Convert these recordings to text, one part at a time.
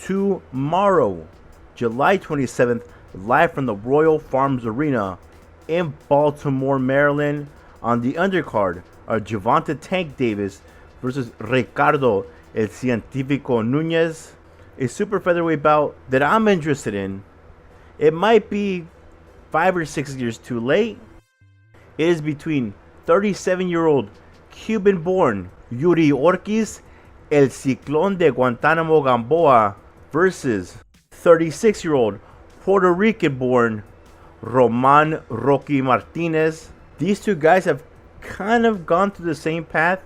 tomorrow, July 27th, live from the Royal Farms Arena in Baltimore, Maryland. On the undercard are Gervonta Tank Davis versus Ricardo El Científico Núñez. A super featherweight bout that I'm interested in. It might be 5 or 6 years too late. It is between 37-year-old Cuban-born Yuriorkis El Ciclón de Guantánamo Gamboa versus 36-year-old Puerto Rican-born Roman Rocky Martinez. These two guys have kind of gone through the same path.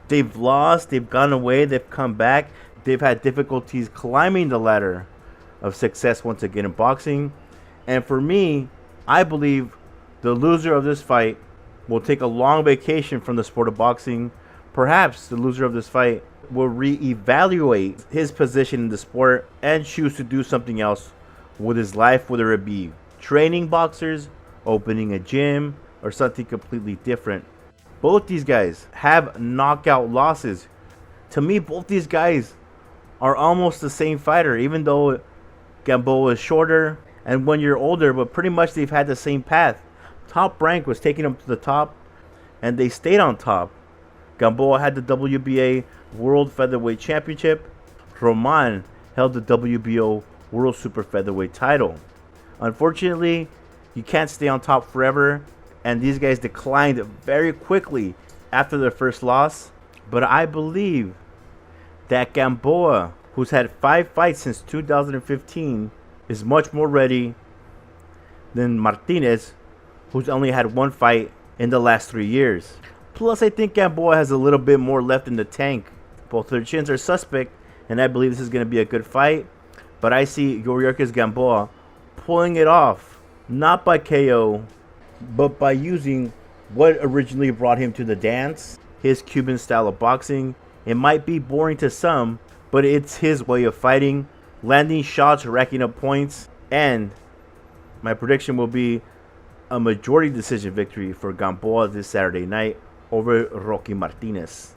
They've lost, they've gone away, they've come back. They've had difficulties climbing the ladder of success once again in boxing. And for me, I believe the loser of this fight will take a long vacation from the sport of boxing. Perhaps the loser of this fight will reevaluate his position in the sport and choose to do something else with his life, whether it be training boxers, opening a gym, or something completely different. Both these guys have knockout losses. To me, both these guys are almost the same fighter, even though Gamboa is shorter and 1 year older, but pretty much they've had the same path. Top Rank was taking them to the top, and they stayed on top. Gamboa had the WBA World Featherweight Championship. Roman held the WBO World Super Featherweight title. Unfortunately, you can't stay on top forever, and these guys declined very quickly after their first loss. But I believe that Gamboa, who's had 5 fights since 2015, is much more ready than Martinez, who's only had 1 fight in the last 3 years. Plus, I think Gamboa has a little bit more left in the tank. Both their chins are suspect, and I believe this is going to be a good fight. But I see Yuriorkis Gamboa pulling it off, not by KO, but by using what originally brought him to the dance, his Cuban style of boxing. It might be boring to some, but it's his way of fighting, landing shots, racking up points, and my prediction will be a majority decision victory for Gamboa this Saturday night over Rocky Martinez.